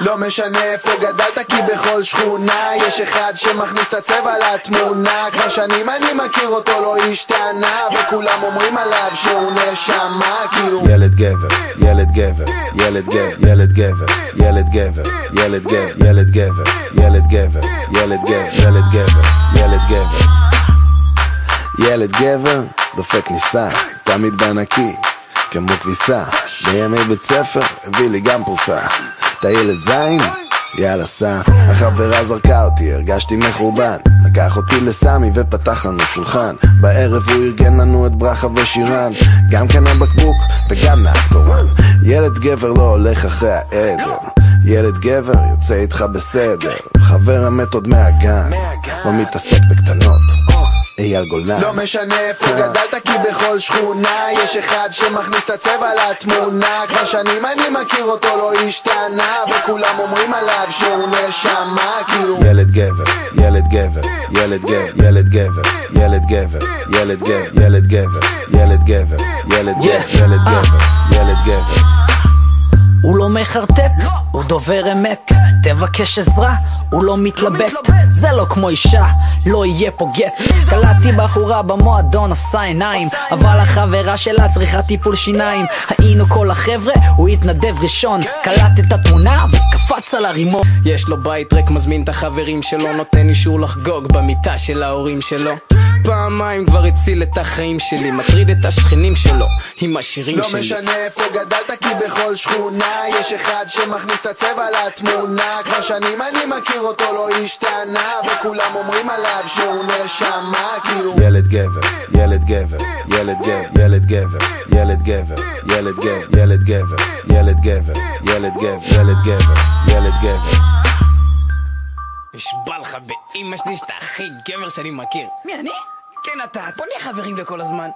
לא משנה איפה גדלת כי בכל שכונה יש אחד שמכניס את הצבע לתמונה. כבר שנים אני מכיר אותו לא השתנה וכולם אומרים עליו שהוא נשמה כי הוא ילד גבר, ילד גבר, ילד גבר, ילד גבר, ילד גבר, ילד גבר, ילד גבר, ילד גבר, ילד גבר, ילד גבר, ילד גבר, ילד גבר דופק ניסה תמיד בנקי כמו כביסה. בימי בית ספר הביא לי גם פורסה את הילד זין, יאללה סע. החברה זרקה אותי, הרגשתי מחורבן. לקח אותי לסמי ופתח לנו שולחן. בערב הוא ארגן לנו את ברכה ושירן, גם קנה בקבוק וגם נהג. ילד גבר לא הולך אחרי העדר, ילד גבר יוצא איתך בסדר. חבר המת עוד מהגן, לא מתעסק בקטנות. אייל גולן. לא משנה איפה גדלת כי בכל שכונה יש אחד שמכניס את הצבע לתמונה. כבר שנים אני מכיר אותו לא השתנה וכולם אומרים עליו שהוא נשמה כי הוא ילד גבר, ילד גבר, ילד גבר, ילד גבר, ילד גבר, ילד גבר, ילד גבר, ילד גבר, ילד גבר, ילד גבר, ילד גבר. הוא לא מחרטט, הוא דובר אמת. תבקש עזרה, הוא לא מתלבט. זה לא כמו אישה, לא יהיה פה גט. קלטתי בחורה במועדון עשה עיניים, אבל החברה שלה צריכה טיפול שיניים. היינו כל החבר'ה, הוא התנדב ראשון. קלט את התמונה וקפץ על הרימון. יש לו בית ריק, מזמין את החברים שלו, נותן אישור לחגוג במיטה של ההורים שלו. פעמיים כבר הציל את החיים שלי, מטריד את השכנים שלו עם השירים לא שלי. לא משנה איפה גדלת כי בכל שכונה יש אחד שמכניס את הצבע לתמונה. כבר שנים אני מכיר אותו לא השתנה וכולם אומרים עליו שהוא נשמה כי הוא ילד גבר, ילד גבר, ילד גבר, ילד גבר, ילד גבר, ילד גבר, ילד גבר, ילד גבר, ילד גבר, ילד גבר, ילד גבר. נשבע לך באמא שלי שאתה הכי גבר שאני מכיר. מי אני? כן אתה, בוא נהיה חברים לכל הזמן.